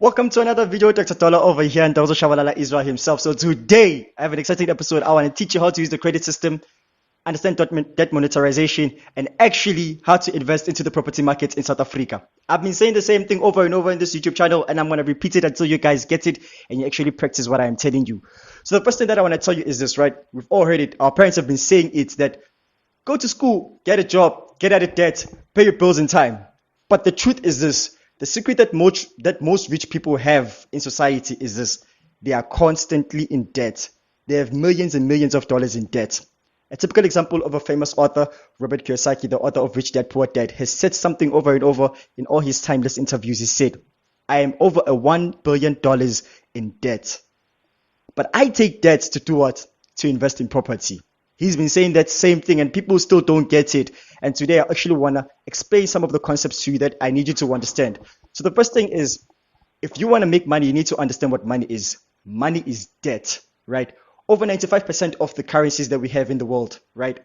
Welcome to another video. Dr. Tola over here, and Dawzo Shabalala Israel himself. So today, I have an exciting episode. I want to teach you how to use the credit system, understand debt monetization, and actually how to invest into the property market in South Africa. I've been saying the same thing over and over in this YouTube channel, and I'm going to repeat it until you guys get it and you actually practice what I'm telling you. So the first thing that I want to tell you is this, right? We've all heard it. Our parents have been saying it, that go to school, get a job, get out of debt, pay your bills in time. But the truth is this. The secret that most rich people have in society is this: they are constantly in debt. They have millions and millions of dollars in debt. A typical example of a famous author, Robert Kiyosaki, the author of Rich Dad Poor Dad, has said something over and over in all his timeless interviews. He said, I am over $1 billion in debt. But I take debt to do what? To invest in property. He's been saying that same thing and people still don't get it. And today I actually want to explain some of the concepts to you that I need you to understand. So the first thing is, if you want to make money, you need to understand what money is. Money is debt, right? Over 95% of the currencies that we have in the world, right?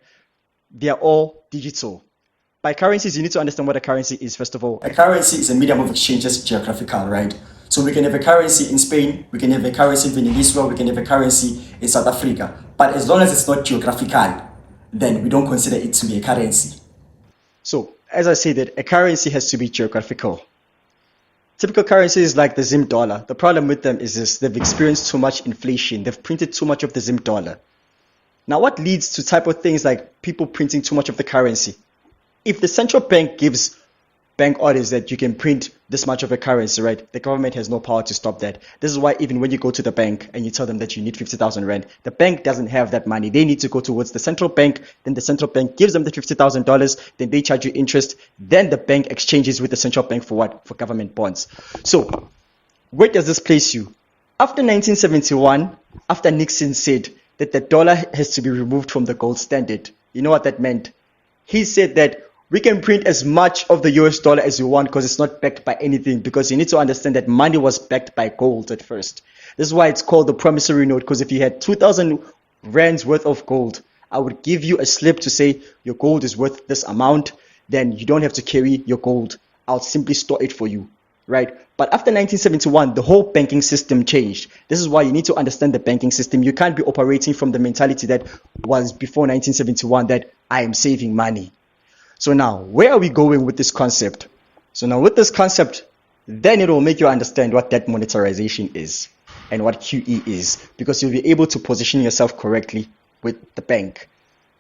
They are all digital. By currencies, you need to understand what a currency is, first of all. A currency is a medium of exchange that's geographical, right? So we can have a currency in Spain, we can have a currency in Venezuela, we can have a currency in South Africa. But as long as it's not geographical, then we don't consider it to be a currency. So, as I said, that a currency has to be geographical. Typical currencies like the Zim dollar, the problem with them is this: they've experienced too much inflation. They've printed too much of the Zim dollar. Now, what leads to type of things like people printing too much of the currency? If the central bank gives bank orders that you can print this much of a currency, right? The government has no power to stop that. This is why even when you go to the bank and you tell them that you need 50,000 rand, the bank doesn't have that money. They need to go towards the central bank. Then the central bank gives them the $50,000. Then they charge you interest. Then the bank exchanges with the central bank for what? For government bonds. So where does this place you? After 1971, after Nixon said that the dollar has to be removed from the gold standard, you know what that meant? He said that we can print as much of the US dollar as you want because it's not backed by anything, because you need to understand that money was backed by gold at first. This is why it's called the promissory note, because if you had 2,000 rands worth of gold, I would give you a slip to say your gold is worth this amount, then you don't have to carry your gold. I'll simply store it for you, right? But after 1971, the whole banking system changed. This is why you need to understand the banking system. You can't be operating from the mentality that was before 1971, that I am saving money. So now, where are we going with this concept? So now with this concept, then it will make you understand what debt monetization is and what QE is, because you'll be able to position yourself correctly with the bank.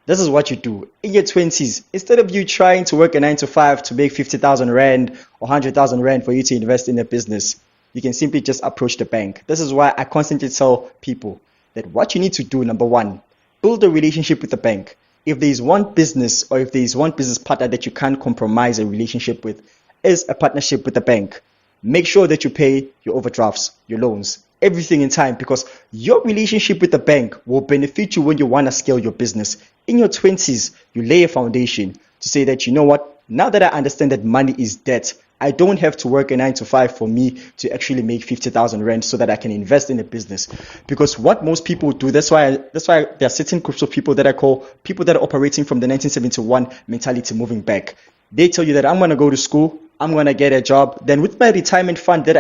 This is what you do. In your 20s, instead of you trying to work a 9 to 5 to make 50,000 rand or 100,000 rand for you to invest in a business, you can simply just approach the bank. This is why I constantly tell people that what you need to do, number one, build a relationship with the bank. If there is one business or if there is one business partner that you can't compromise a relationship with, is a partnership with the bank. Make sure that you pay your overdrafts, your loans, everything in time, because your relationship with the bank will benefit you when you want to scale your business. In your 20s, you lay a foundation to say that, you know what, now that I understand that money is debt, I don't have to work a 9 to 5 for me to actually make 50,000 rand so that I can invest in a business. Because what most people do, that's why there are certain groups of people that I call people that are operating from the 1971 mentality moving back. They tell you that I'm going to go to school, I'm going to get a job, then with my retirement fund that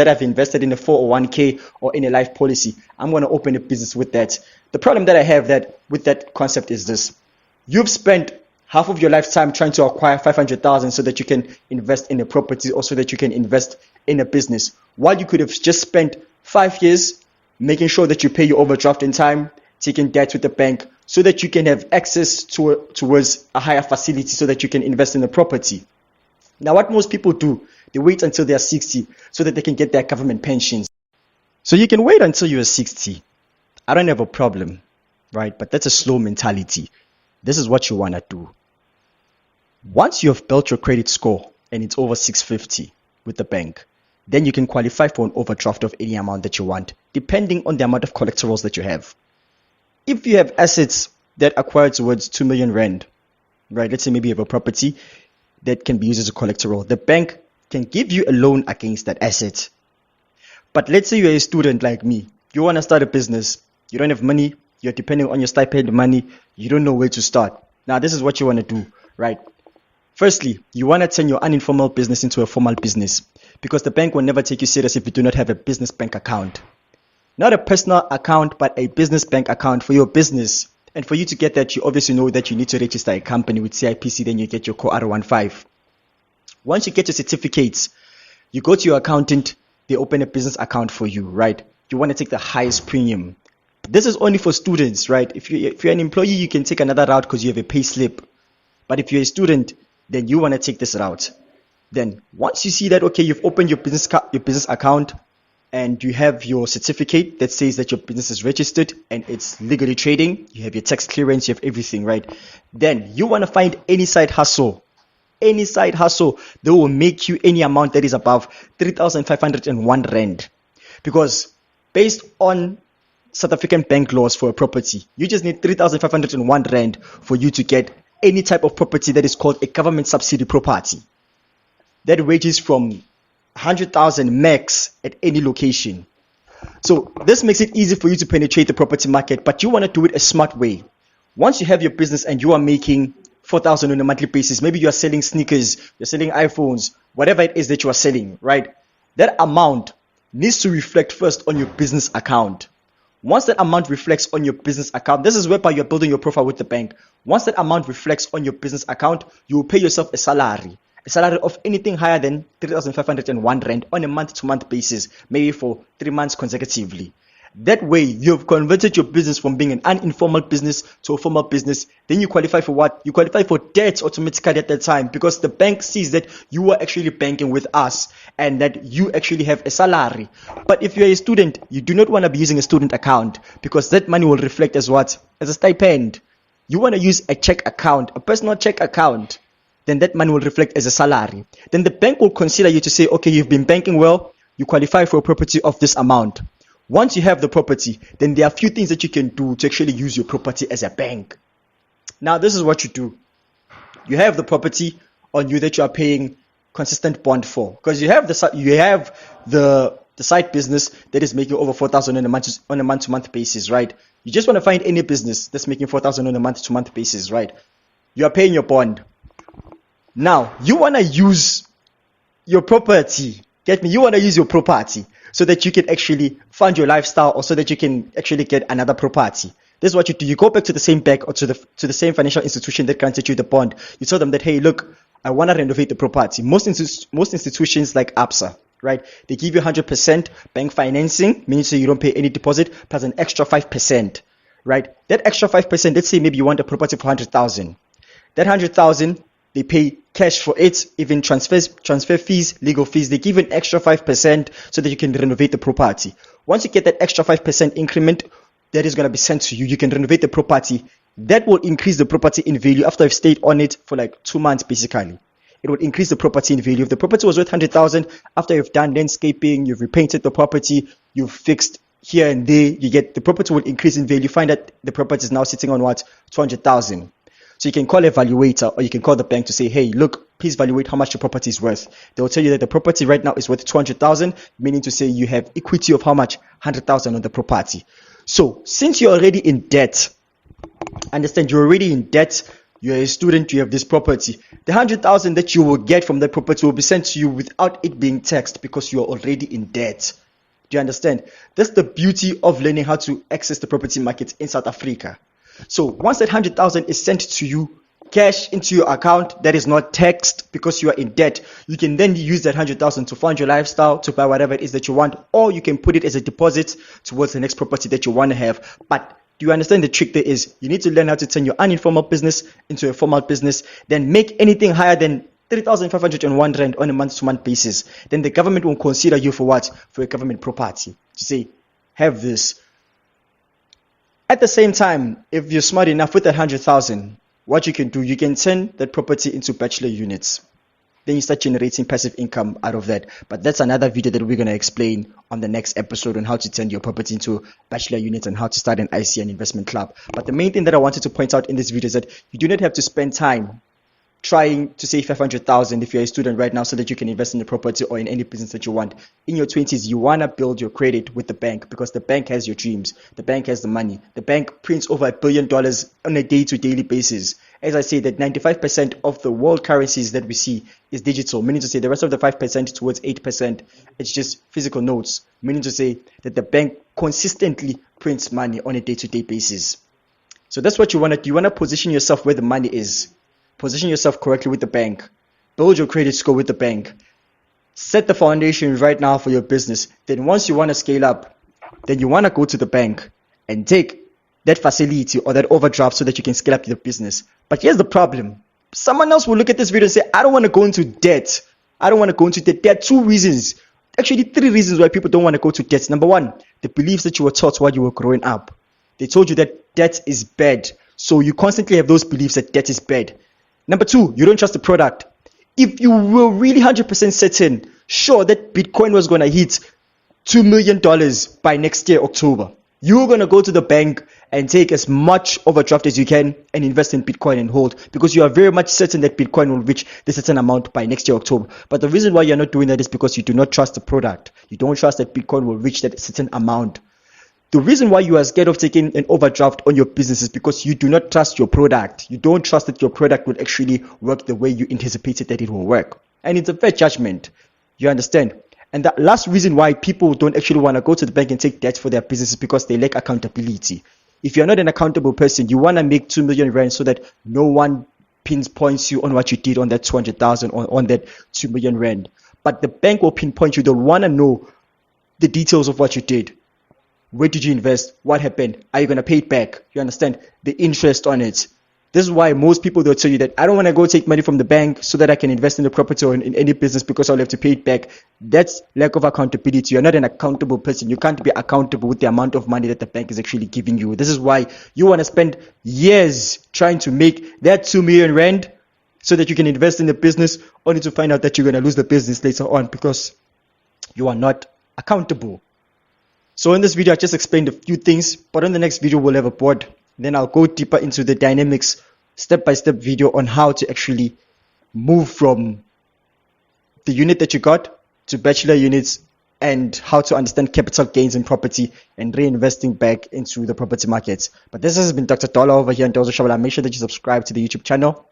I've invested in a 401k or in a life policy, I'm going to open a business with that. The problem that I have with that concept is this: you've spent half of your lifetime trying to acquire 500,000 so that you can invest in a property or so that you can invest in a business, while you could have just spent 5 years making sure that you pay your overdraft in time, taking debt with the bank, so that you can have access towards a higher facility so that you can invest in a property. Now, what most people do, they wait until they are 60 so that they can get their government pensions. So you can wait until you are 60. I don't have a problem, right? But that's a slow mentality. This is what you want to do. Once you have built your credit score and it's over 650 with the bank, then you can qualify for an overdraft of any amount that you want, depending on the amount of collaterals that you have. If you have assets that acquire towards 2 million rand, right? Let's say maybe you have a property that can be used as a collateral. The bank can give you a loan against that asset. But let's say you're a student like me. You want to start a business. You don't have money. You're depending on your stipend money. You don't know where to start. Now, this is what you want to do, right? Firstly, you want to turn your uninformal business into a formal business. because the bank will never take you serious if you do not have a business bank account. Not a personal account, but a business bank account for your business. And for you to get that, you obviously know that you need to register a company with CIPC, then you get your core R15. Once you get your certificates, you go to your accountant, they open a business account for you, right? You want to take the highest premium. This is only for students, right? If you're an employee, you can take another route because you have a pay slip. But if you're a student, then you want to take this route. Then once you see that, okay, you've opened your business account and you have your certificate that says that your business is registered and it's legally trading, you have your tax clearance, you have everything, right? Then you want to find any side hustle that will make you any amount that is above 3,501 rand. Because based on South African bank laws for a property, you just need 3,501 rand for you to get any type of property that is called a government subsidy property. That ranges from 100,000 max at any location. So this makes it easy for you to penetrate the property market, but you want to do it a smart way. Once you have your business and you are making 4,000 on a monthly basis, maybe you are selling sneakers, you're selling iPhones, whatever it is that you are selling, right? That amount needs to reflect first on your business account. Once that amount reflects on your business account, this is whereby you're building your profile with the bank. Once that amount reflects on your business account, you will pay yourself a salary of anything higher than 3,501 rand on a month-to-month basis, maybe for 3 months consecutively. That way, you've converted your business from being an uninformal business to a formal business. Then you qualify for what? You qualify for debt automatically at that time, because the bank sees that you are actually banking with us and that you actually have a salary. But if you're a student, you do not want to be using a student account, because that money will reflect as what? As a stipend. You want to use a check account, a personal check account. Then that money will reflect as a salary. Then the bank will consider you to say, okay, you've been banking well, you qualify for a property of this amount. Once you have the property, then there are a few things that you can do to actually use your property as a bank. Now, this is what you do. You have the property on you that you are paying consistent bond for, because you have the side business that is making over 4,000 on a month-to-month basis, right? You just want to find any business that's making 4,000 on a month-to-month basis, right? You are paying your bond. Now, you want to use your property. Get me? You want to use your property so that you can actually fund your lifestyle, or so that you can actually get another property. This is what you do. You go back to the same bank or to the same financial institution that granted you the bond. You tell them that, hey, look, I want to renovate the property. Most institutions like Absa, right? They give you 100% bank financing, meaning so you don't pay any deposit, plus an extra 5%, right? That extra 5%, let's say maybe you want a property for 100,000. That 100,000, they pay cash for it, even transfer fees, legal fees. They give an extra 5% so that you can renovate the property. Once you get that extra 5% increment that is going to be sent to you, you can renovate the property. That will increase the property in value after you've stayed on it for like 2 months, basically. It will increase the property in value. If the property was worth 100,000, after you've done landscaping, you've repainted the property, you've fixed here and there, the property will increase in value. You find that the property is now sitting on what? 200,000. So you can call a valuator, or you can call the bank to say, hey, look, please evaluate how much the property is worth. They will tell you that the property right now is worth 200,000, meaning to say you have equity of how much? 100,000 on the property. So since you're already in debt, understand, you're already in debt, you're a student, you have this property. The 100,000 that you will get from that property will be sent to you without it being taxed, because you're already in debt. Do you understand? That's the beauty of learning how to access the property market in South Africa. So once that 100,000 is sent to you, cash into your account that is not taxed because you are in debt, you can then use that 100,000 to fund your lifestyle, to buy whatever it is that you want, or you can put it as a deposit towards the next property that you want to have. But do you understand the trick there is? You need to learn how to turn your uninformal business into a formal business, then make anything higher than 3,501 rand on a month-to-month basis. Then the government will consider you for what? For a government property. To say, have this. At the same time, if you're smart enough with that 100,000, what you can do, you can turn that property into bachelor units. Then you start generating passive income out of that. But that's another video that we're going to explain on the next episode, on how to turn your property into bachelor units and how to start an IC, an investment club. But the main thing that I wanted to point out in this video is that you do not have to spend time trying to save 500,000 if you're a student right now so that you can invest in the property or in any business that you want. In your 20s, you want to build your credit with the bank because the bank has your dreams. The bank has the money. The bank prints over $1 billion on a day-to-day basis. As I say, that 95% of the world currencies that we see is digital, meaning to say the rest of the 5% towards 8%, it's just physical notes, meaning to say that the bank consistently prints money on a day-to-day basis. So that's what you want to do. You want to position yourself where the money is. Position yourself correctly with the bank. Build your credit score with the bank. Set the foundation right now for your business. Then once you want to scale up, then you want to go to the bank and take that facility or that overdraft so that you can scale up your business. But here's the problem. Someone else will look at this video and say, I don't want to go into debt. I don't want to go into debt. There are two reasons. Actually, three reasons why people don't want to go to debt. Number one, the beliefs that you were taught while you were growing up. They told you that debt is bad. So you constantly have those beliefs that debt is bad. Number two, you don't trust the product. If you were really 100% certain, sure, that Bitcoin was going to hit $2 million by next year, October, you're going to go to the bank and take as much overdraft as you can and invest in Bitcoin and hold because you are very much certain that Bitcoin will reach the certain amount by next year, October. But the reason why you're not doing that is because you do not trust the product. You don't trust that Bitcoin will reach that certain amount. The reason why you are scared of taking an overdraft on your business is because you do not trust your product. You don't trust that your product will actually work the way you anticipated that it will work. And it's a fair judgment. You understand? And the last reason why people don't actually want to go to the bank and take debt for their business is because they lack accountability. If you're not an accountable person, you want to make 2 million rand so that no one pinpoints you on what you did on that 200,000 or on that 2 million rand. But the bank will pinpoint you. They'll want to know the details of what you did. Where did you invest? What happened? Are you going to pay it back? You understand? The interest on it. This is why most people, they'll tell you that I don't want to go take money from the bank so that I can invest in the property or in any business because I'll have to pay it back. That's lack of accountability. You're not an accountable person. You can't be accountable with the amount of money that the bank is actually giving you. This is why you want to spend years trying to make that 2 million rand so that you can invest in the business only to find out that you're going to lose the business later on because you are not accountable. So in this video, I just explained a few things, but in the next video, we'll have a board. Then I'll go deeper into the dynamics, step-by-step video on how to actually move from the unit that you got to bachelor units and how to understand capital gains in property and reinvesting back into the property markets. But this has been Dr. Dollar over here in Dozo Shabala. Make sure that you subscribe to the YouTube channel.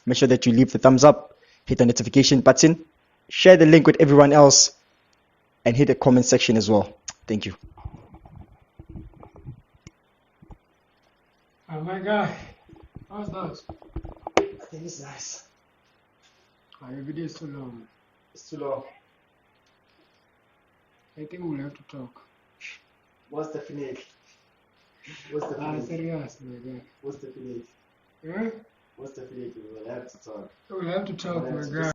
Make sure that you leave the thumbs up, hit the notification button, share the link with everyone else, and hit the comment section as well. Thank you. Oh my god, how's that? I think it's nice. Your video is too long. It's too long. I think we'll have to talk. What's the finish? What's the finish? Serious, my god. What's the finish? Huh? What's the finish? We will have to talk. We'll have to talk, my god.